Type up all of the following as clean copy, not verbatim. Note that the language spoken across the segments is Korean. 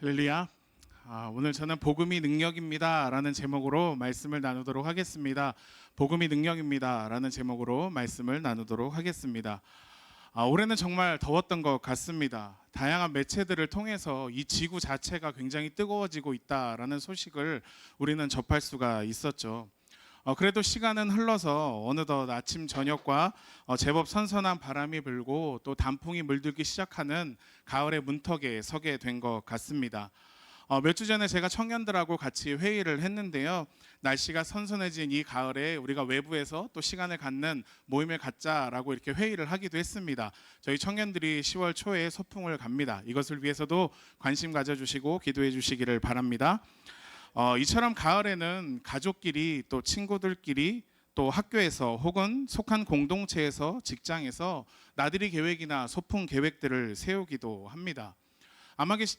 할렐루야. 오늘 저는 복음이 능력입니다 라는 제목으로 말씀을 나누도록 하겠습니다. 복음이 능력입니다 라는 제목으로 말씀을 나누도록 하겠습니다. 올해는 정말 더웠던 것 같습니다. 다양한 매체들을 통해서 이 지구 자체가 굉장히 뜨거워지고 있다라는 소식을 우리는 접할 수가 있었죠. 그래도 시간은 흘러서 어느덧 아침 저녁과 제법 선선한 바람이 불고 또 단풍이 물들기 시작하는 가을의 문턱에 서게 된 것 같습니다. 몇 주 전에 제가 청년들하고 같이 회의를 했는데요. 날씨가 선선해진 이 가을에 우리가 외부에서 또 시간을 갖는 모임을 갖자라고 이렇게 회의를 하기도 했습니다. 저희 청년들이 10월 초에 소풍을 갑니다. 이것을 위해서도 관심 가져주시고 기도해 주시기를 바랍니다. 이처럼 가을에는 가족끼리 또 친구들끼리 또 학교에서 혹은 속한 공동체에서 직장에서 나들이 계획이나 소풍 계획들을 세우기도 합니다.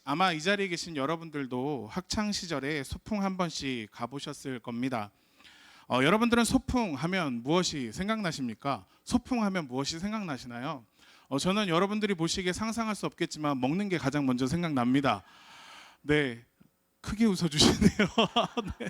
아마 이 자리에 계신 여러분들도 학창 시절에 소풍 한 번씩 가보셨을 겁니다. 여러분들은 소풍 하면 무엇이 생각나십니까? 소풍 하면 무엇이 생각나시나요? 저는 여러분들이 보시기에 상상할 수 없겠지만 먹는 게 가장 먼저 생각납니다. 네, 크게 웃어주시네요. 네.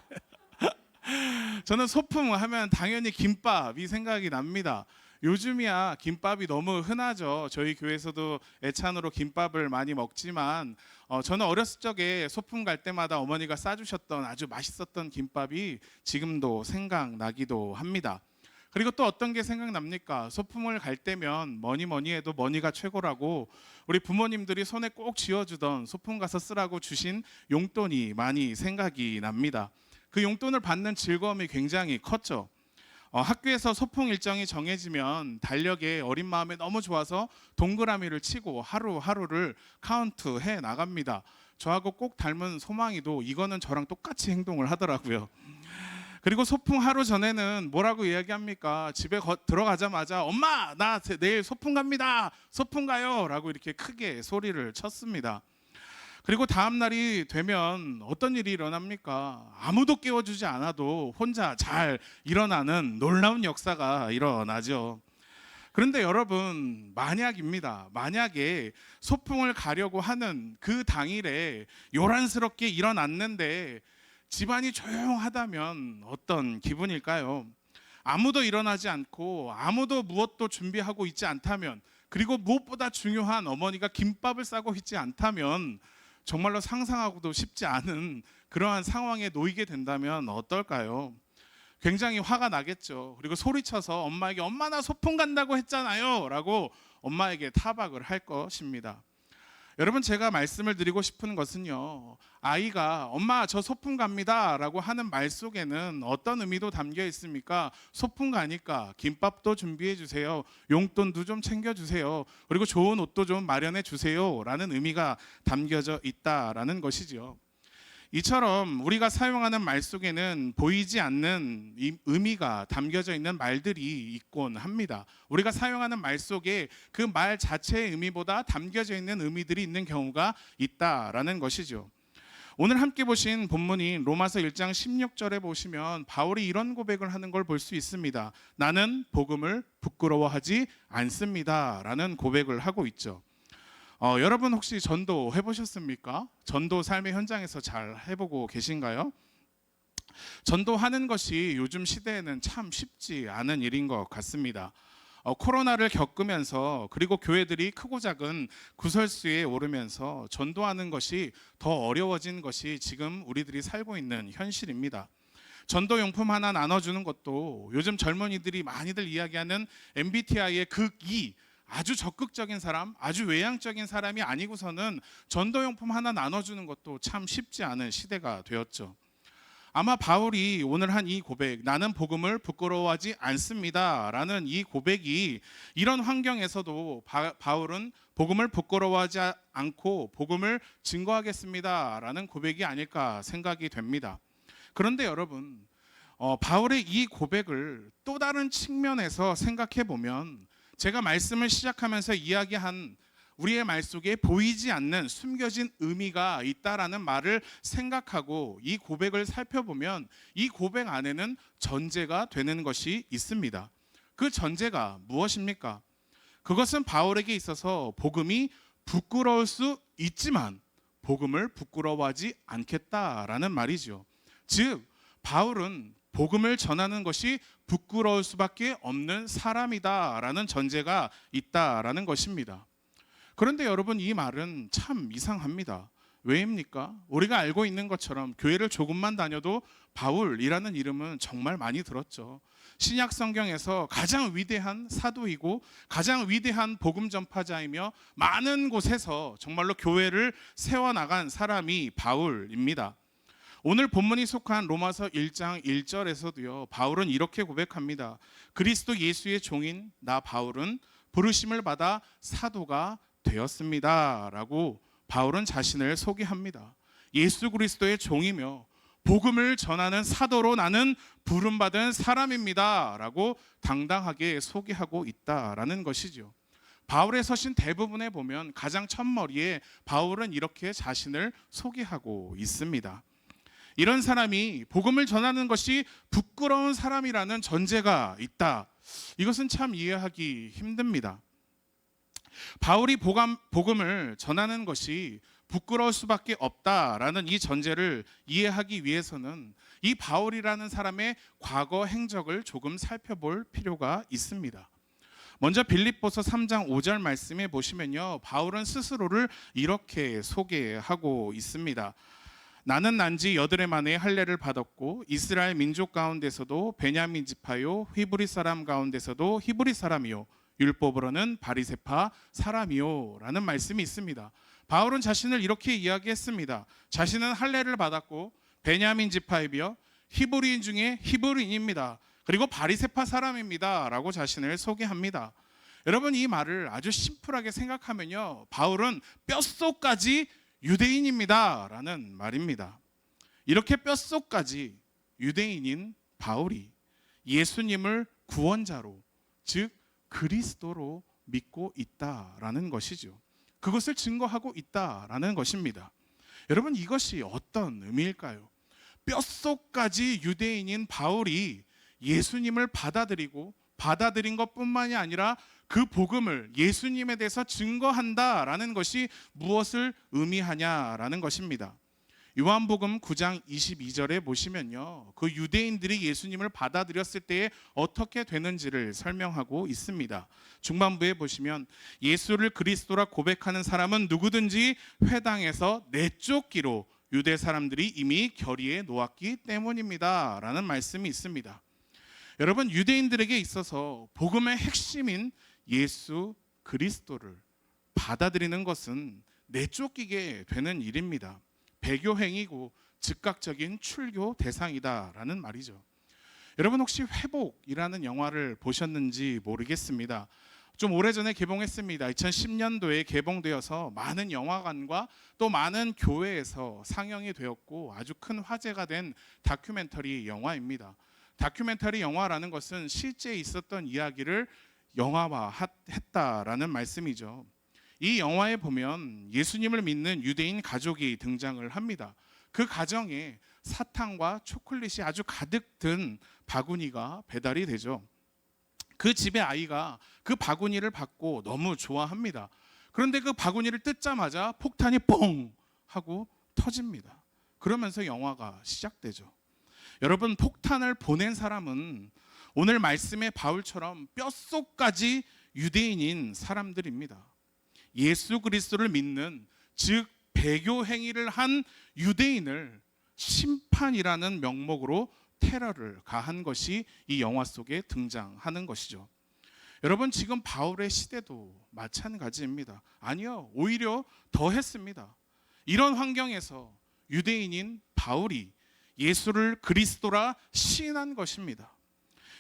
저는 소풍 하면 당연히 김밥이 생각이 납니다. 요즘이야 김밥이 너무 흔하죠. 저희 교회에서도 애찬으로 김밥을 많이 먹지만 저는 어렸을 적에 소풍 갈 때마다 어머니가 싸주셨던 아주 맛있었던 김밥이 지금도 생각나기도 합니다. 그리고 또 어떤 게 생각납니까? 소풍을 갈 때면 뭐니 해도 머니가 최고라고 우리 부모님들이 손에 꼭 쥐어주던 소풍 가서 쓰라고 주신 용돈이 많이 생각이 납니다. 그 용돈을 받는 즐거움이 굉장히 컸죠. 학교에서 소풍 일정이 정해지면 달력에 어린 마음에 너무 좋아서 동그라미를 치고 하루하루를 카운트해 나갑니다. 저하고 꼭 닮은 소망이도 이거는 저랑 똑같이 행동을 하더라고요. 그리고 소풍 하루 전에는 뭐라고 이야기합니까? 집에 들어가자마자 엄마 나 내일 소풍 갑니다. 소풍 가요 라고 이렇게 크게 소리를 쳤습니다. 그리고 다음 날이 되면 어떤 일이 일어납니까? 아무도 깨워주지 않아도 혼자 잘 일어나는 놀라운 역사가 일어나죠. 그런데 여러분, 만약입니다. 만약에 소풍을 가려고 하는 그 당일에 요란스럽게 일어났는데 집안이 조용하다면 어떤 기분일까요? 아무도 일어나지 않고 아무도 무엇도 준비하고 있지 않다면, 그리고 무엇보다 중요한 어머니가 김밥을 싸고 있지 않다면 정말로 상상하고도 쉽지 않은 그러한 상황에 놓이게 된다면 어떨까요? 굉장히 화가 나겠죠. 그리고 소리쳐서 엄마에게 엄마 나 소풍 간다고 했잖아요 라고 엄마에게 타박을 할 것입니다. 여러분, 제가 말씀을 드리고 싶은 것은요, 아이가 엄마 저 소풍 갑니다 라고 하는 말 속에는 어떤 의미도 담겨 있습니까? 소풍 가니까 김밥도 준비해 주세요, 용돈도 좀 챙겨 주세요, 그리고 좋은 옷도 좀 마련해 주세요 라는 의미가 담겨져 있다라는 것이지요. 이처럼 우리가 사용하는 말 속에는 보이지 않는 의미가 담겨져 있는 말들이 있곤 합니다. 우리가 사용하는 말 속에 그 말 자체의 의미보다 담겨져 있는 의미들이 있는 경우가 있다라는 것이죠. 오늘 함께 보신 본문인 로마서 1장 16절에 보시면 바울이 이런 고백을 하는 걸 볼 수 있습니다. 나는 복음을 부끄러워하지 않습니다 라는 고백을 하고 있죠. 여러분 혹시 전도 해보셨습니까? 전도 삶의 현장에서 잘 해보고 계신가요? 전도하는 것이 요즘 시대에는 참 쉽지 않은 일인 것 같습니다. 코로나를 겪으면서 그리고 교회들이 크고 작은 구설수에 오르면서 전도하는 것이 더 어려워진 것이 지금 우리들이 살고 있는 현실입니다. 전도용품 하나 나눠주는 것도 요즘 젊은이들이 많이들 이야기하는 MBTI의 극2, 아주 적극적인 사람, 아주 외향적인 사람이 아니고서는 전도용품 하나 나눠주는 것도 참 쉽지 않은 시대가 되었죠. 아마 바울이 오늘 한 이 고백, 나는 복음을 부끄러워하지 않습니다 라는 이 고백이 이런 환경에서도 바울은 복음을 부끄러워하지 않고 복음을 증거하겠습니다 라는 고백이 아닐까 생각이 됩니다. 그런데 여러분, 바울의 이 고백을 또 다른 측면에서 생각해 보면 제가 말씀을 시작하면서 이야기한 우리의 말 속에 보이지 않는 숨겨진 의미가 있다라는 말을 생각하고 이 고백을 살펴보면 이 고백 안에는 전제가 되는 것이 있습니다. 그 전제가 무엇입니까? 그것은 바울에게 있어서 복음이 부끄러울 수 있지만 복음을 부끄러워하지 않겠다라는 말이죠. 즉 바울은 복음을 전하는 것이 부끄러울 수밖에 없는 사람이다라는 전제가 있다라는 것입니다. 그런데 여러분, 이 말은 참 이상합니다. 왜입니까? 우리가 알고 있는 것처럼 교회를 조금만 다녀도 바울이라는 이름은 정말 많이 들었죠. 신약 성경에서 가장 위대한 사도이고 가장 위대한 복음 전파자이며 많은 곳에서 정말로 교회를 세워나간 사람이 바울입니다. 오늘 본문이 속한 로마서 1장 1절에서도요, 바울은 이렇게 고백합니다. 그리스도 예수의 종인 나 바울은 부르심을 받아 사도가 되었습니다 라고 바울은 자신을 소개합니다. 예수 그리스도의 종이며 복음을 전하는 사도로 나는 부름받은 사람입니다 라고 당당하게 소개하고 있다라는 것이죠. 바울의 서신 대부분에 보면 가장 첫머리에 바울은 이렇게 자신을 소개하고 있습니다. 이런 사람이 복음을 전하는 것이 부끄러운 사람이라는 전제가 있다. 이것은 참 이해하기 힘듭니다. 바울이 복음을 전하는 것이 부끄러울 수밖에 없다라는 이 전제를 이해하기 위해서는 이 바울이라는 사람의 과거 행적을 조금 살펴볼 필요가 있습니다. 먼저 빌립보서 3장 5절 말씀에 보시면요, 바울은 스스로를 이렇게 소개하고 있습니다. 나는 난지 여드레 만에 할례를 받았고 이스라엘 민족 가운데서도 베냐민 지파요 히브리 사람 가운데서도 히브리 사람이요 율법으로는 바리새파 사람이요 라는 말씀이 있습니다. 바울은 자신을 이렇게 이야기했습니다. 자신은 할례를 받았고 베냐민 지파이며 히브리인 중에 히브리인입니다. 그리고 바리새파 사람입니다 라고 자신을 소개합니다. 여러분, 이 말을 아주 심플하게 생각하면요, 바울은 뼛속까지 유대인입니다 라는 말입니다. 이렇게 뼛속까지 유대인인 바울이 예수님을 구원자로, 즉 그리스도로 믿고 있다라는 것이죠. 그것을 증거하고 있다라는 것입니다. 여러분, 이것이 어떤 의미일까요? 뼛속까지 유대인인 바울이 예수님을 받아들인 것뿐만이 아니라 그 복음을, 예수님에 대해서 증거한다라는 것이 무엇을 의미하냐라는 것입니다. 요한복음 9장 22절에 보시면요, 그 유대인들이 예수님을 받아들였을 때에 어떻게 되는지를 설명하고 있습니다. 중반부에 보시면 예수를 그리스도라 고백하는 사람은 누구든지 회당에서 내쫓기로 유대 사람들이 이미 결의에 놓았기 때문입니다 라는 말씀이 있습니다. 여러분, 유대인들에게 있어서 복음의 핵심인 예수 그리스도를 받아들이는 것은 내쫓기게 되는 일입니다. 배교행위고 즉각적인 출교 대상이다라는 말이죠. 여러분, 혹시 회복이라는 영화를 보셨는지 모르겠습니다. 좀 오래전에 개봉했습니다. 2010년도에 개봉되어서 많은 영화관과 또 많은 교회에서 상영이 되었고 아주 큰 화제가 된 다큐멘터리 영화입니다. 다큐멘터리 영화라는 것은 실제 있었던 이야기를 영화화했다라는 말씀이죠. 이 영화에 보면 예수님을 믿는 유대인 가족이 등장을 합니다. 그 가정에 사탕과 초콜릿이 아주 가득 든 바구니가 배달이 되죠. 그 집의 아이가 그 바구니를 받고 너무 좋아합니다. 그런데 그 바구니를 뜯자마자 폭탄이 뽕 하고 터집니다. 그러면서 영화가 시작되죠. 여러분, 폭탄을 보낸 사람은 오늘 말씀의 바울처럼 뼛속까지 유대인인 사람들입니다. 예수 그리스도를 믿는, 즉 배교 행위를 한 유대인을 심판이라는 명목으로 테러를 가한 것이 이 영화 속에 등장하는 것이죠. 여러분, 지금 바울의 시대도 마찬가지입니다. 아니요, 오히려 더 했습니다. 이런 환경에서 유대인인 바울이 예수를 그리스도라 시인한 것입니다.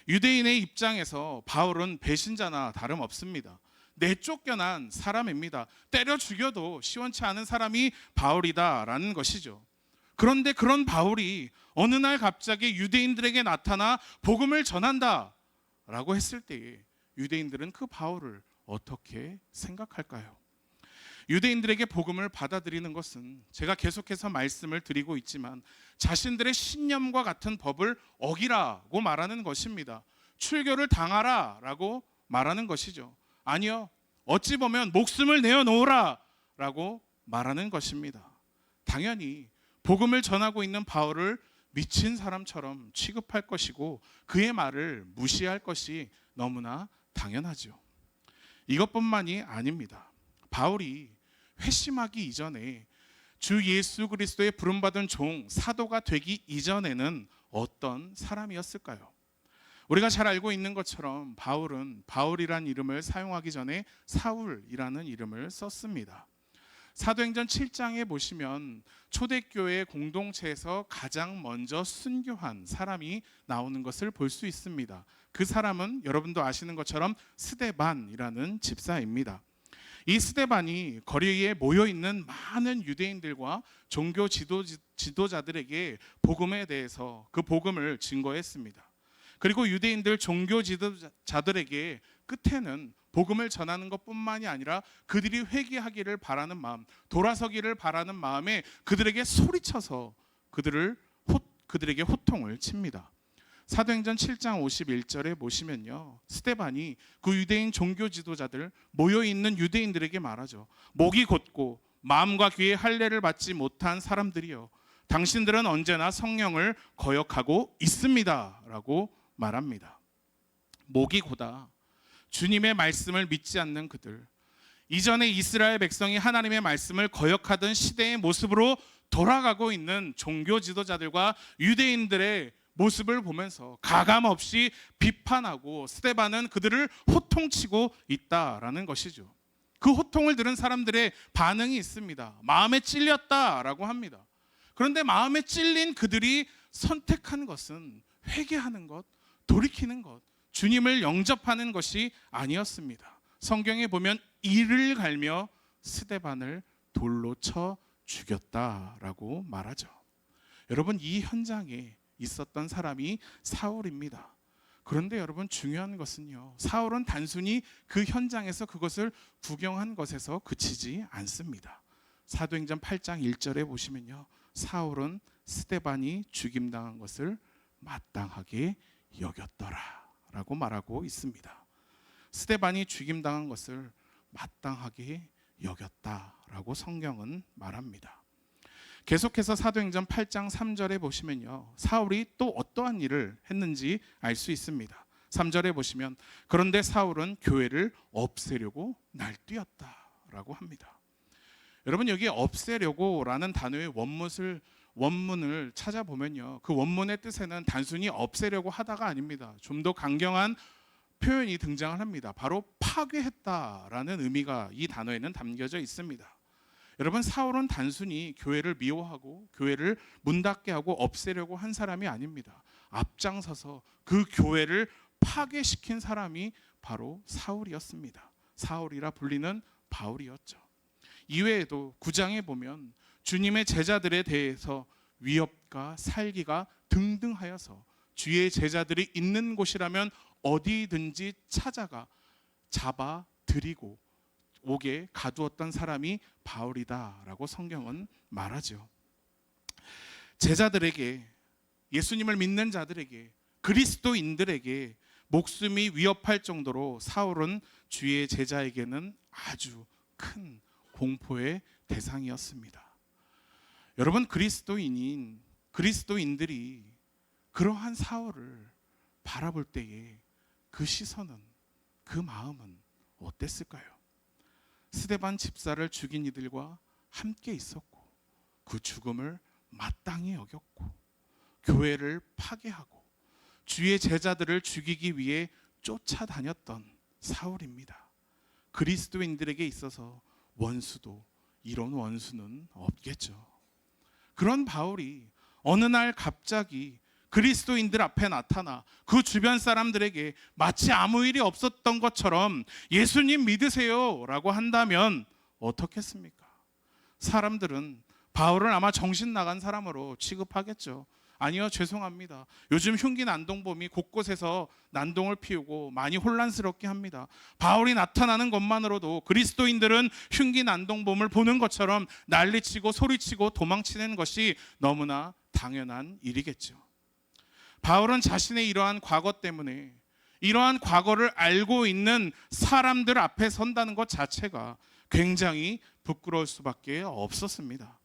유대인의 입장에서 바울은 배신자나 다름없습니다. 내쫓겨난 사람입니다. 때려 죽여도 시원치 않은 사람이 바울이다라는 것이죠. 그런데 그런 바울이 어느 날 갑자기 유대인들에게 나타나 복음을 전한다라고 했을 때에 유대인들은 그 바울을 어떻게 생각할까요? 유대인들에게 복음을 받아들이는 것은 제가 계속해서 말씀을 드리고 있지만 자신들의 신념과 같은 법을 어기라고 말하는 것입니다. 출교를 당하라라고 말하는 것이죠. 아니요, 어찌 보면 목숨을 내어놓으라라고 말하는 것입니다. 당연히 복음을 전하고 있는 바울을 미친 사람처럼 취급할 것이고 그의 말을 무시할 것이 너무나 당연하죠. 이것뿐만이 아닙니다. 바울이 회심하기 이전에 주 예수 그리스도의 부름받은 종, 사도가 되기 이전에는 어떤 사람이었을까요? 우리가 잘 알고 있는 것처럼 바울은 바울이란 이름을 사용하기 전에 사울이라는 이름을 썼습니다. 사도행전 7장에 보시면 초대교회 공동체에서 가장 먼저 순교한 사람이 나오는 것을 볼 수 있습니다. 그 사람은 여러분도 아시는 것처럼 스데반이라는 집사입니다. 이 스데반이 거리에 모여있는 많은 유대인들과 종교 지도자들에게 복음에 대해서 그 복음을 증거했습니다. 그리고 유대인들 종교 지도자들에게 끝에는 복음을 전하는 것뿐만이 아니라 그들이 회개하기를 바라는 마음, 돌아서기를 바라는 마음에 그들에게 소리쳐서 그들에게 호통을 칩니다. 사도행전 7장 51절에 보시면요, 스데반이 그 유대인 종교 지도자들, 모여있는 유대인들에게 말하죠. 목이 곧고 마음과 귀에 할례를 받지 못한 사람들이여, 당신들은 언제나 성령을 거역하고 있습니다 라고 말합니다. 목이 고다 주님의 말씀을 믿지 않는 그들, 이전에 이스라엘 백성이 하나님의 말씀을 거역하던 시대의 모습으로 돌아가고 있는 종교 지도자들과 유대인들의 모습을 보면서 가감없이 비판하고 스데반은 그들을 호통치고 있다라는 것이죠. 그 호통을 들은 사람들의 반응이 있습니다. 마음에 찔렸다라고 합니다. 그런데 마음에 찔린 그들이 선택한 것은 회개하는 것, 돌이키는 것, 주님을 영접하는 것이 아니었습니다. 성경에 보면 이를 갈며 스데반을 돌로 쳐 죽였다라고 말하죠. 여러분, 이 현장에 있었던 사람이 사울입니다. 그런데 여러분, 중요한 것은요, 사울은 단순히 그 현장에서 그것을 구경한 것에서 그치지 않습니다. 사도행전 8장 1절에 보시면요, 사울은 스데반이 죽임당한 것을 마땅하게 여겼더라 라고 말하고 있습니다. 스데반이 죽임당한 것을 마땅하게 여겼다라고 성경은 말합니다. 계속해서 사도행전 8장 3절에 보시면요, 사울이 또 어떠한 일을 했는지 알 수 있습니다. 3절에 보시면 그런데 사울은 교회를 없애려고 날뛰었다라고 합니다. 여러분, 여기 없애려고 라는 단어의 원문을 찾아보면요, 그 원문의 뜻에는 단순히 없애려고 하다가 아닙니다. 좀 더 강경한 표현이 등장을 합니다. 바로 파괴했다라는 의미가 이 단어에는 담겨져 있습니다. 여러분, 사울은 단순히 교회를 미워하고 교회를 문 닫게 하고 없애려고 한 사람이 아닙니다. 앞장서서 그 교회를 파괴시킨 사람이 바로 사울이었습니다. 사울이라 불리는 바울이었죠. 이외에도 9장에 보면 주님의 제자들에 대해서 위협과 살기가 등등하여서 주의 제자들이 있는 곳이라면 어디든지 찾아가 잡아 들이고 옥에 가두었던 사람이 바울이다라고 성경은 말하죠. 제자들에게, 예수님을 믿는 자들에게, 그리스도인들에게 목숨이 위협할 정도로 사울은 주의 제자에게는 아주 큰 공포의 대상이었습니다. 여러분, 그리스도인들이 그러한 사울을 바라볼 때에 그 시선은, 그 마음은 어땠을까요? 스데반 집사를 죽인 이들과 함께 있었고 그 죽음을 마땅히 여겼고 교회를 파괴하고 주의 제자들을 죽이기 위해 쫓아다녔던 사울입니다. 그리스도인들에게 있어서 원수도 이런 원수는 없겠죠. 그런 바울이 어느 날 갑자기 그리스도인들 앞에 나타나 그 주변 사람들에게 마치 아무 일이 없었던 것처럼 예수님 믿으세요 라고 한다면 어떻겠습니까? 사람들은 바울은 아마 정신 나간 사람으로 취급하겠죠. 아니요, 죄송합니다. 요즘 흉기 난동범이 곳곳에서 난동을 피우고 많이 혼란스럽게 합니다. 바울이 나타나는 것만으로도 그리스도인들은 흉기 난동범을 보는 것처럼 난리치고 소리치고 도망치는 것이 너무나 당연한 일이겠죠. 바울은 자신의 이러한 과거 때문에, 이러한 과거를 알고 있는 사람들 앞에 선다는 것 자체가 굉장히 부끄러울 수밖에 없었습니다.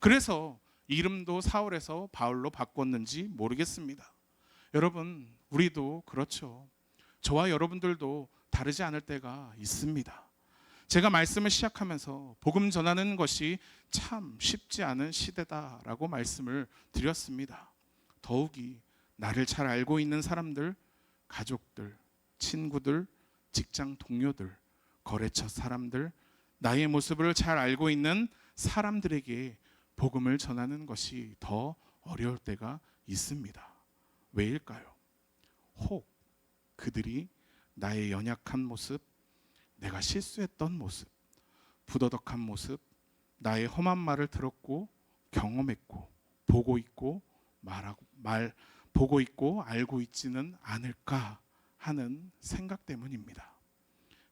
그래서 이름도 사울에서 바울로 바꿨는지 모르겠습니다. 여러분, 우리도 그렇죠. 저와 여러분들도 다르지 않을 때가 있습니다. 제가 말씀을 시작하면서 복음 전하는 것이 참 쉽지 않은 시대다라고 말씀을 드렸습니다. 더욱이 나를 잘 알고 있는 사람들, 가족들, 친구들, 직장 동료들, 거래처 사람들, 나의 모습을 잘 알고 있는 사람들에게 복음을 전하는 것이 더 어려울 때가 있습니다. 왜일까요? 혹 그들이 나의 연약한 모습, 내가 실수했던 모습, 부도덕한 모습, 나의 험한 말을 들었고 경험했고 보고 있고 보고 있고 알고 있지는 않을까 하는 생각 때문입니다.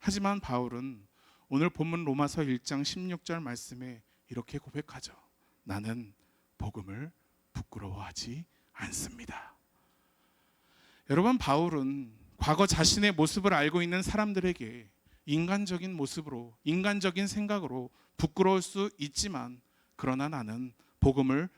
하지만 바울은 오늘 본문 로마서 1장 16절 말씀에 이렇게 고백하죠. 나는 복음을 부끄러워하지 않습니다. 여러분, 바울은 과거 자신의 모습을 알고 있는 사람들에게 인간적인 모습으로, 인간적인 생각으로 부끄러울 수 있지만, 그러나 나는 복음을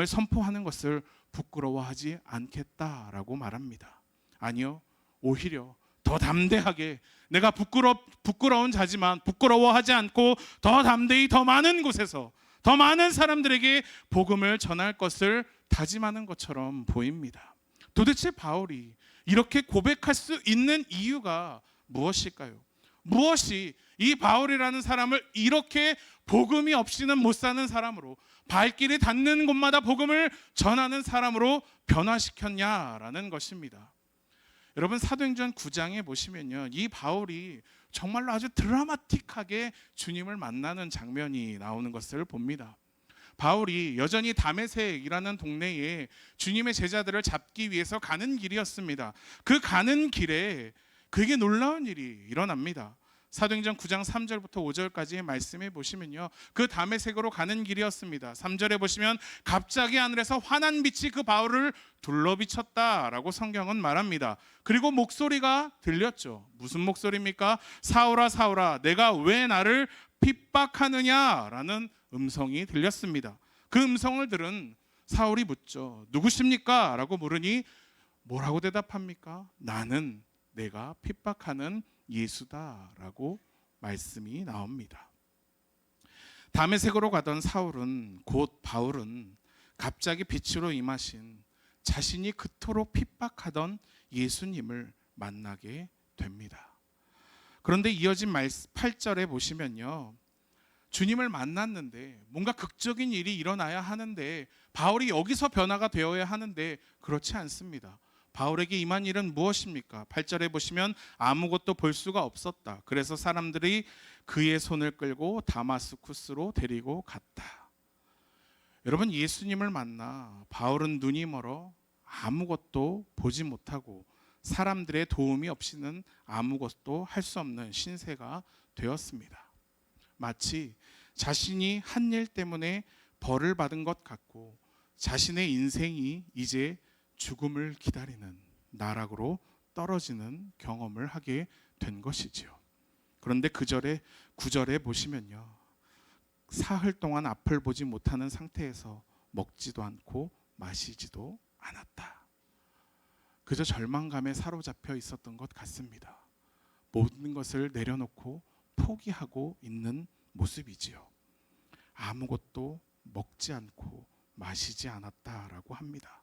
선포하는 것을 부끄러워하지 않겠다라고 말합니다. 아니요, 오히려 더 담대하게, 내가 부끄러운 자지만 부끄러워하지 않고 더 담대히 더 많은 곳에서 더 많은 사람들에게 복음을 전할 것을 다짐하는 것처럼 보입니다. 도대체 바울이 이렇게 고백할 수 있는 이유가 무엇일까요? 무엇이 이 바울이라는 사람을 이렇게 복음이 없이는 못 사는 사람으로, 발길이 닿는 곳마다 복음을 전하는 사람으로 변화시켰냐라는 것입니다. 여러분, 사도행전 9장에 보시면요, 이 바울이 정말로 아주 드라마틱하게 주님을 만나는 장면이 나오는 것을 봅니다. 바울이 여전히 다메섹이라는 동네에 주님의 제자들을 잡기 위해서 가는 길이었습니다. 그 가는 길에 그에게 놀라운 일이 일어납니다. 사도행전 9장 3절부터 5절까지의 말씀에 보시면요, 그 다메섹으로 가는 길이었습니다. 3절에 보시면 갑자기 하늘에서 환한 빛이 그 바울을 둘러비쳤다라고 성경은 말합니다. 그리고 목소리가 들렸죠. 무슨 목소리입니까? 사울아 사울아, 내가 왜 나를 핍박하느냐라는 음성이 들렸습니다. 그 음성을 들은 사울이 묻죠. 누구십니까? 라고 물으니 뭐라고 대답합니까? 나는 내가 핍박하는 예수다라고 말씀이 나옵니다. 다메섹으로 가던 사울은, 곧 바울은 갑자기 빛으로 임하신 자신이 그토록 핍박하던 예수님을 만나게 됩니다. 그런데 이어진 8절에 보시면요, 주님을 만났는데 뭔가 극적인 일이 일어나야 하는데, 바울이 여기서 변화가 되어야 하는데 그렇지 않습니다. 바울에게 임한 일은 무엇입니까? 8절에 보시면 아무것도 볼 수가 없었다. 그래서 사람들이 그의 손을 끌고 다마스쿠스로 데리고 갔다. 여러분, 예수님을 만나 바울은 눈이 멀어 아무것도 보지 못하고 사람들의 도움이 없이는 아무것도 할 수 없는 신세가 되었습니다. 마치 자신이 한 일 때문에 벌을 받은 것 같고 자신의 인생이 이제 죽음을 기다리는 나락으로 떨어지는 경험을 하게 된 것이지요. 그런데 그 절에 9절에 보시면요, 사흘 동안 앞을 보지 못하는 상태에서 먹지도 않고 마시지도 않았다. 그저 절망감에 사로잡혀 있었던 것 같습니다. 모든 것을 내려놓고 포기하고 있는 모습이지요. 아무것도 먹지 않고 마시지 않았다라고 합니다.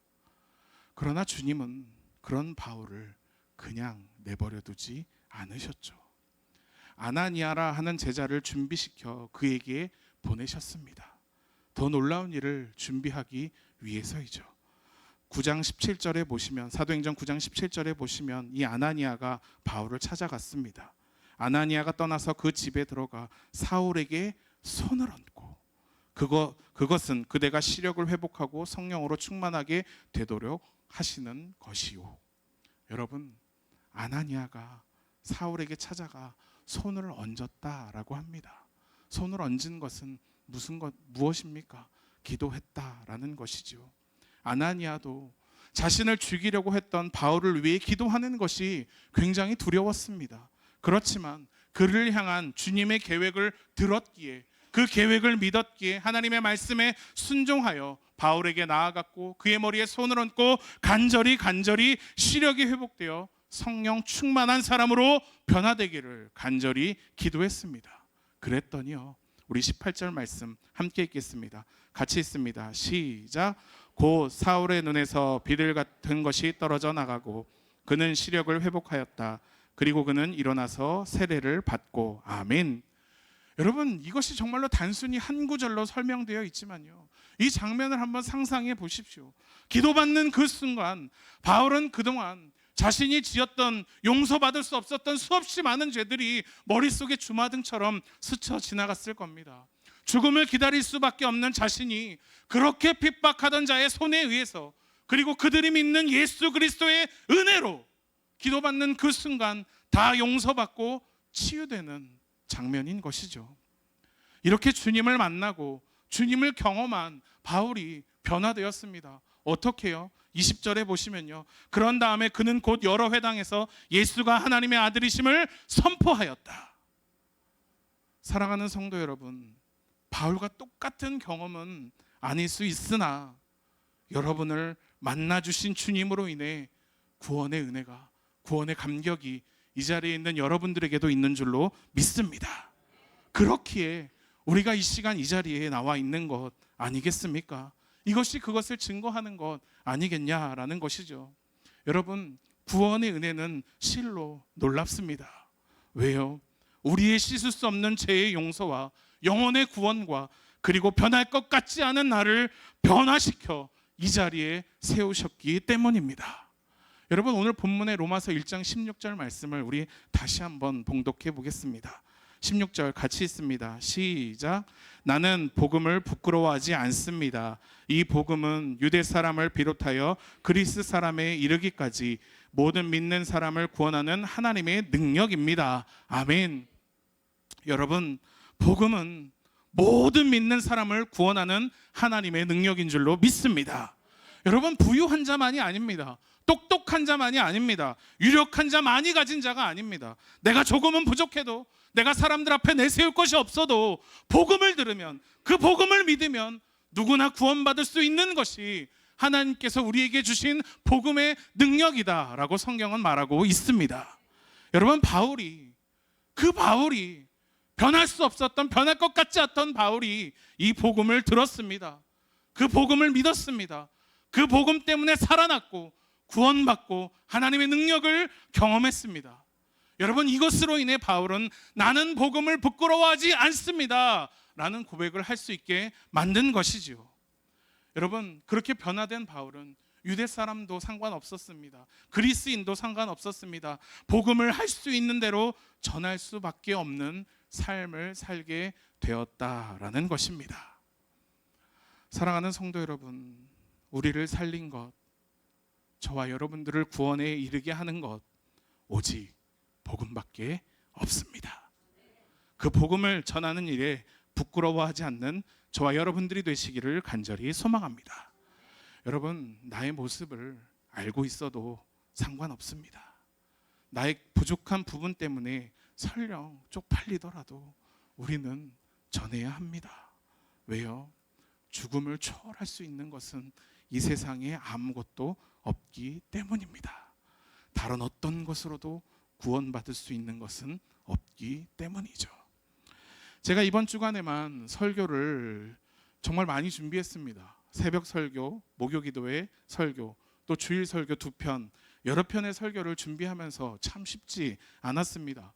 그러나 주님은 그런 바울을 그냥 내버려 두지 않으셨죠. 아나니아라 하는 제자를 준비시켜 그에게 보내셨습니다. 더 놀라운 일을 준비하기 위해서이죠. 9장 17절에 보시면, 사도행전 9장 17절에 보시면 이 아나니아가 바울을 찾아갔습니다. 아나니아가 떠나서 그 집에 들어가 사울에게 손을 얹고 그것은 그대가 시력을 회복하고 성령으로 충만하게 되도록 하시는 것이요. 여러분, 아나니아가 사울에게 찾아가 손을 얹었다라고 합니다. 손을 얹은 것은 무엇입니까? 기도했다라는 것이죠. 아나니아도 자신을 죽이려고 했던 바울을 위해 기도하는 것이 굉장히 두려웠습니다. 그렇지만 그를 향한 주님의 계획을 들었기에, 그 계획을 믿었기에 하나님의 말씀에 순종하여 바울에게 나아갔고 그의 머리에 손을 얹고 간절히 시력이 회복되어 성령 충만한 사람으로 변화되기를 간절히 기도했습니다. 그랬더니요, 우리 18절 말씀 함께 읽겠습니다. 같이 읽습니다. 시작. 곧 사울의 눈에서 비늘 같은 것이 떨어져 나가고 그는 시력을 회복하였다. 그리고 그는 일어나서 세례를 받고. 아멘. 여러분, 이것이 정말로 단순히 한 구절로 설명되어 있지만요, 이 장면을 한번 상상해 보십시오. 기도받는 그 순간 바울은 그동안 자신이 지었던 용서받을 수 없었던 수없이 많은 죄들이 머릿속에 주마등처럼 스쳐 지나갔을 겁니다. 죽음을 기다릴 수밖에 없는 자신이 그렇게 핍박하던 자의 손에 의해서, 그리고 그들이 믿는 예수 그리스도의 은혜로 기도받는 그 순간 다 용서받고 치유되는 장면인 것이죠. 이렇게 주님을 만나고 주님을 경험한 바울이 변화되었습니다. 어떻게요? 20절에 보시면요, 그런 다음에 그는 곧 여러 회당에서 예수가 하나님의 아들이심을 선포하였다. 사랑하는 성도 여러분, 바울과 똑같은 경험은 아닐 수 있으나 여러분을 만나주신 주님으로 인해 구원의 은혜가, 구원의 감격이 이 자리에 있는 여러분들에게도 있는 줄로 믿습니다. 그렇기에 우리가 이 시간 이 자리에 나와 있는 것 아니겠습니까? 이것이 그것을 증거하는 것 아니겠냐라는 것이죠. 여러분, 구원의 은혜는 실로 놀랍습니다. 왜요? 우리의 씻을 수 없는 죄의 용서와 영혼의 구원과 그리고 변할 것 같지 않은 나를 변화시켜 이 자리에 세우셨기 때문입니다. 여러분, 오늘 본문의 로마서 1장 16절 말씀을 우리 다시 한번 봉독해 보겠습니다. 16절 같이 읽습니다. 시작. 나는 복음을 부끄러워하지 않습니다. 이 복음은 유대 사람을 비롯하여 그리스 사람에 이르기까지 모든 믿는 사람을 구원하는 하나님의 능력입니다. 아멘. 여러분, 복음은 모든 믿는 사람을 구원하는 하나님의 능력인 줄로 믿습니다. 여러분, 부유한 자만이 아닙니다. 똑똑한 자만이 아닙니다. 유력한 자 많이 가진 자가 아닙니다. 내가 조금은 부족해도, 내가 사람들 앞에 내세울 것이 없어도 복음을 들으면, 그 복음을 믿으면 누구나 구원받을 수 있는 것이 하나님께서 우리에게 주신 복음의 능력이다라고 성경은 말하고 있습니다. 여러분, 그 바울이 변할 수 없었던, 변할 것 같지 않던 바울이 이 복음을 들었습니다. 그 복음을 믿었습니다. 그 복음 때문에 살아났고 구원받고 하나님의 능력을 경험했습니다. 여러분, 이것으로 인해 바울은 나는 복음을 부끄러워하지 않습니다 라는 고백을 할 수 있게 만든 것이지요. 여러분, 그렇게 변화된 바울은 유대 사람도 상관없었습니다. 그리스인도 상관없었습니다. 복음을 할 수 있는 대로 전할 수밖에 없는 삶을 살게 되었다라는 것입니다. 사랑하는 성도 여러분, 우리를 살린 것, 저와 여러분들을 구원에 이르게 하는 것, 오직 복음밖에 없습니다. 그 복음을 전하는 일에 부끄러워하지 않는 저와 여러분들이 되시기를 간절히 소망합니다. 여러분, 나의 모습을 알고 있어도 상관없습니다. 나의 부족한 부분 때문에 설령 쪽팔리더라도 우리는 전해야 합니다. 왜요? 죽음을 초월할 수 있는 것은 이 세상에 아무것도 없기 때문입니다. 다른 어떤 것으로도 구원받을 수 있는 것은 없기 때문이죠. 제가 이번 주간에만 설교를 정말 많이 준비했습니다. 새벽 설교, 목요기도회 설교, 또 주일 설교 2편, 여러 편의 설교를 준비하면서 참 쉽지 않았습니다.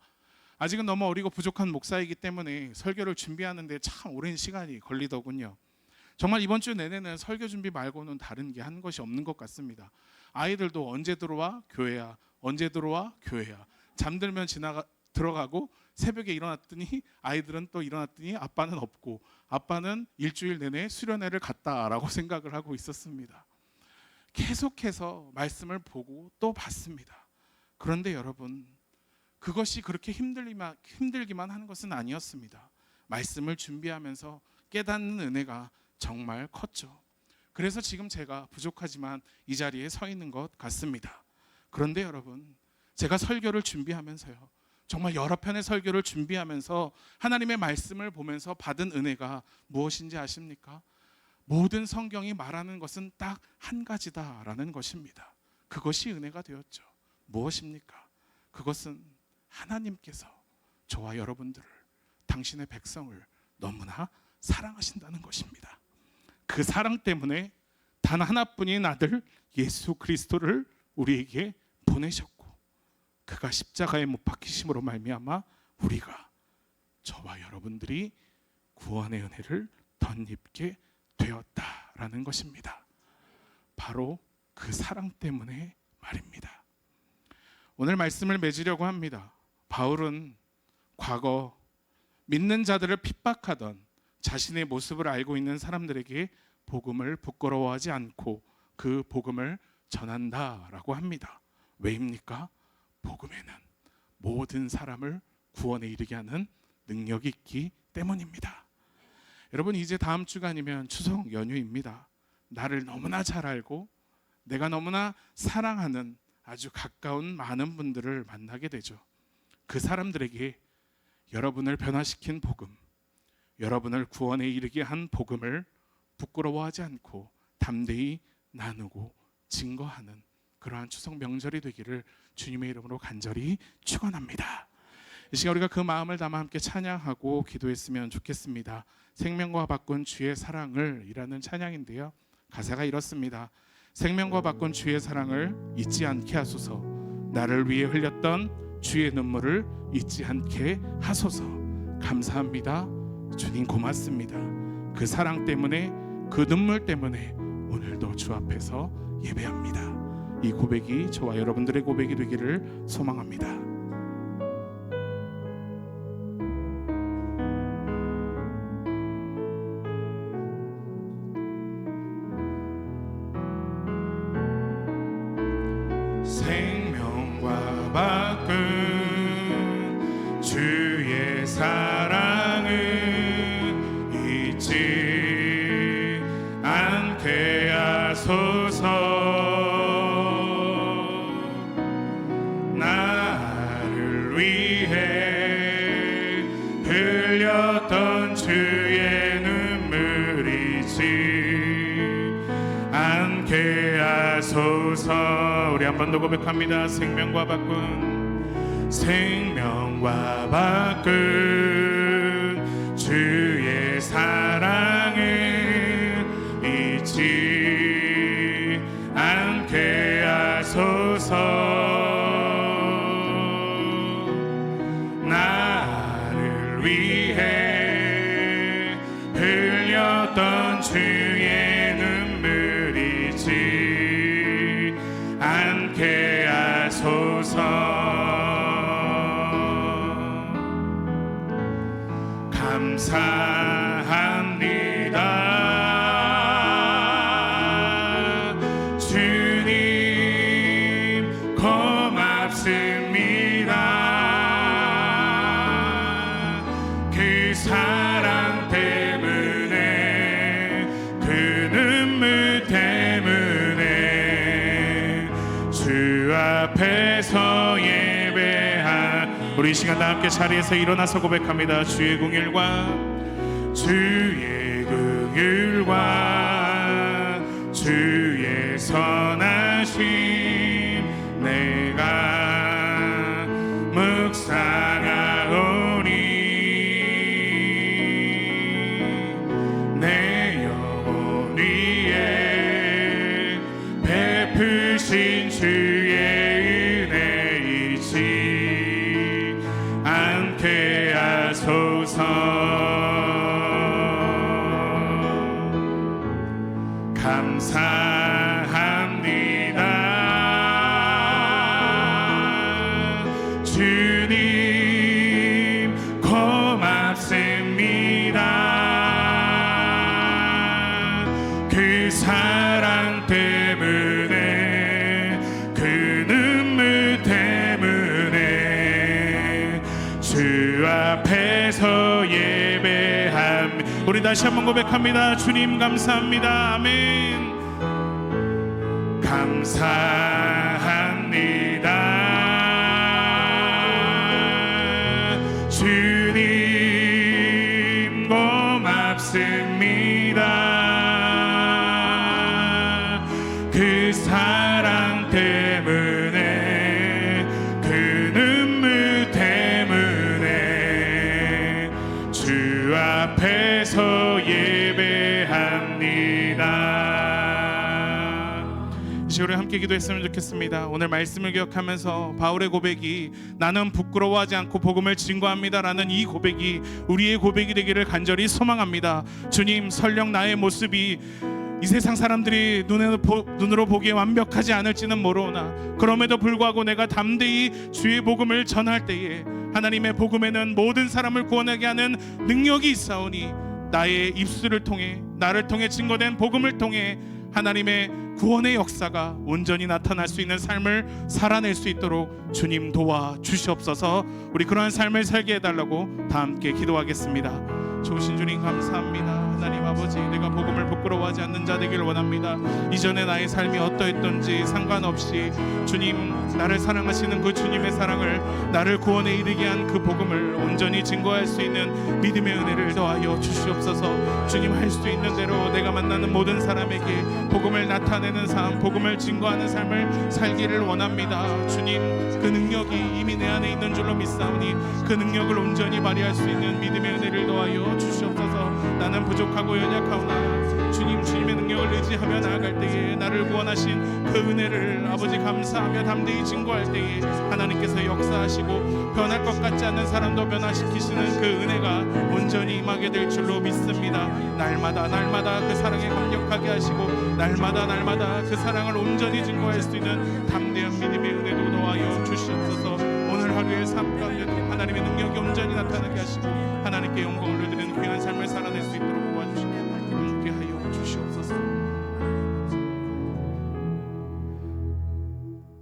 아직은 너무 어리고 부족한 목사이기 때문에 설교를 준비하는데 참 오랜 시간이 걸리더군요. 정말 이번 주 내내는 설교 준비 말고는 다른 게 한 것이 없는 것 같습니다. 아이들도 언제 들어와? 교회야. 언제 들어와? 교회야. 잠들면 들어가고 새벽에 일어났더니 아이들은 또 일어났더니 아빠는 없고, 아빠는 일주일 내내 수련회를 갔다라고 생각을 하고 있었습니다. 계속해서 말씀을 보고 또 봤습니다. 그런데 여러분, 그것이 그렇게 힘들기만 한 것은 아니었습니다. 말씀을 준비하면서 깨닫는 은혜가 정말 컸죠. 그래서 지금 제가 부족하지만 이 자리에 서 있는 것 같습니다. 그런데 여러분, 제가 설교를 준비하면서요, 정말 여러 편의 설교를 준비하면서 하나님의 말씀을 보면서 받은 은혜가 무엇인지 아십니까? 모든 성경이 말하는 것은 딱 한 가지다라는 것입니다. 그것이 은혜가 되었죠. 무엇입니까? 그것은 하나님께서 저와 여러분들을, 당신의 백성을 너무나 사랑하신다는 것입니다. 그 사랑 때문에 단 하나뿐인 아들 예수 그리스도를 우리에게 보내셨고, 그가 십자가에 못 박히심으로 말미암아 우리가, 저와 여러분들이 구원의 은혜를 덧입게 되었다라는 것입니다. 바로 그 사랑 때문에 말입니다. 오늘 말씀을 맺으려고 합니다. 바울은 과거 믿는 자들을 핍박하던 자신의 모습을 알고 있는 사람들에게 복음을 부끄러워하지 않고 그 복음을 전한다라고 합니다. 왜입니까? 복음에는 모든 사람을 구원에 이르게 하는 능력이 있기 때문입니다. 여러분, 이제 다음 주가 아니면 추석 연휴입니다. 나를 너무나 잘 알고 내가 너무나 사랑하는 아주 가까운 많은 분들을 만나게 되죠. 그 사람들에게 여러분을 변화시킨 복음, 여러분을 구원에 이르게 한 복음을 부끄러워하지 않고 담대히 나누고 증거하는 그러한 추석 명절이 되기를 주님의 이름으로 간절히 축원합니다. 이 시간 우리가 그 마음을 담아 함께 찬양하고 기도했으면 좋겠습니다. 생명과 바꾼 주의 사랑을 이라는 찬양인데요, 가사가 이렇습니다. 생명과 바꾼 주의 사랑을 잊지 않게 하소서. 나를 위해 흘렸던 주의 눈물을 잊지 않게 하소서. 감사합니다. 주님 고맙습니다. 그 사랑 때문에, 그 눈물 때문에 오늘도 주 앞에서 예배합니다. 이 고백이 저와 여러분들의 고백이 되기를 소망합니다. 생명과 바꾼 주의 사랑을 잊지 않게 하소서. 나를 위해 흘렸던 주의 눈물 잊지 않게 하소서. 우리 한 번 더 고백합니다. 생명과 바꾼, 생명과 바꾼 주의 사랑을 잊지 않게 하소서. 나를 위해 흘렸던 주의 눈물 잊지 않게 하소서. 감사합니다. 주님 고맙습니다. 그 사랑 때문에, 그 눈물 때문에 주 앞에서 예배한 우리 이 시간 다 함께 자리에서 일어나서 고백합니다. 주의 긍휼과 주의 긍휼과 주의 선하심 내가 묵상하오니 내 영혼 위에 베푸신 주의 은혜 잊지 않게 하소서. 감사합니다. 주님 고맙습니다. 그 사랑 때문에, 그 눈물 때문에 주 앞에서 예배함. 우리 다시 한번 고백합니다. 주님 감사합니다. 아멘. 감사합니다. 그 사랑 때문에 그 눈물 때문에 주 앞에서 예배합니다. 이 시간에 함께 기도했으면 좋겠습니다. 오늘 말씀을 기억하면서 바울의 고백이 나는 부끄러워하지 않고 복음을 증거합니다 라는 이 고백이 우리의 고백이 되기를 간절히 소망합니다. 주님, 설령 나의 모습이 이 세상 사람들이 눈으로 보기에 완벽하지 않을지는 모르오나 그럼에도 불구하고 내가 담대히 주의 복음을 전할 때에 하나님의 복음에는 모든 사람을 구원하게 하는 능력이 있사오니 나의 입술을 통해 나를 통해 증거된 복음을 통해 하나님의 구원의 역사가 온전히 나타날 수 있는 삶을 살아낼 수 있도록 주님 도와 주시옵소서. 우리 그러한 삶을 살게 해달라고 다 함께 기도하겠습니다. 좋으신 주님 감사합니다. 하나님 아버지, 내가 복음을 부끄러워하지 않는 자 되기를 원합니다. 이전에 나의 삶이 어떠했던지 상관없이 주님, 나를 사랑하시는 그 주님의 사랑을, 나를 구원에 이르게 한 그 복음을 온전히 증거할 수 있는 믿음의 은혜를 더하여 주시옵소서. 주님, 할 수 있는 대로 내가 만나는 모든 사람에게 복음을 나타내는 삶, 복음을 증거하는 삶을 살기를 원합니다. 주님, 그 능력이 이미 내 안에 있는 줄로 믿사오니 그 능력을 온전히 발휘할 수 있는 믿음의 은혜를 더하여 주시옵소서. 나는 부족하고 연약하오나 주님, 주님의 능력을 의지하며 나아갈 때에 나를 구원하신 그 은혜를 아버지 감사하며 담대히 증거할 때에 하나님께서 역사하시고 변할 것 같지 않는 사람도 변화시키시는 그 은혜가 온전히 임하게 될 줄로 믿습니다. 날마다 그 사랑에 감격하게 하시고 날마다 그 사랑을 온전히 증거할 수 있는 담대한 믿음의 은혜도 더하여 주시옵소서. 오늘 하루의 삶 가운데도 하나님의 능력이 온전히 나타나게 하시고 하나님께 영광을 드리는 귀한 삶을 살아낼 수 있도록 도와주시고 함께 하여 주시옵소서.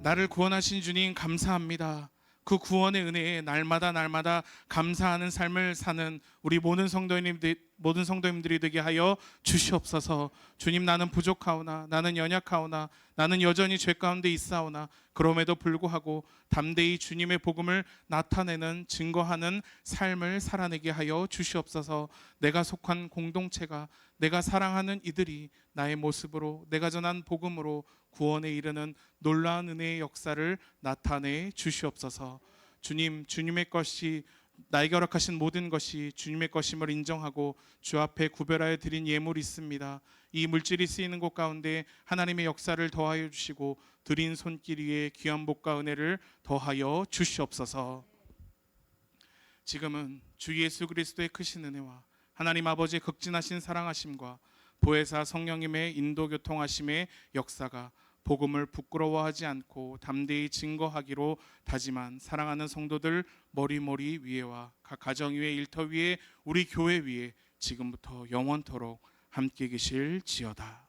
나를 구원하신 주님 감사합니다. 그 구원의 은혜에 날마다 감사하는 삶을 사는 우리 모든 성도님들이 되게 하여 주시옵소서. 주님, 나는 부족하오나 나는 연약하오나 나는 여전히 죄 가운데 있사오나 그럼에도 불구하고 담대히 주님의 복음을 나타내는 증거하는 삶을 살아내게 하여 주시옵소서. 내가 속한 공동체가, 내가 사랑하는 이들이 나의 모습으로, 내가 전한 복음으로 구원에 이르는 놀라운 은혜의 역사를 나타내 주시옵소서. 주님, 주님의 것이, 나에게 허락하신 모든 것이 주님의 것임을 인정하고 주 앞에 구별하여 드린 예물이 있습니다. 이 물질이 쓰이는 곳 가운데 하나님의 역사를 더하여 주시고 드린 손길 위에 귀한 복과 은혜를 더하여 주시옵소서. 지금은 주 예수 그리스도의 크신 은혜와 하나님 아버지의 극진하신 사랑하심과 보혜사 성령님의 인도 교통하심의 역사가 복음을 부끄러워하지 않고 담대히 증거하기로 다짐한 사랑하는 성도들 머리머리 위에와 각 가정 위에, 일터 위에, 우리 교회 위에 지금부터 영원토록 함께 계실지어다.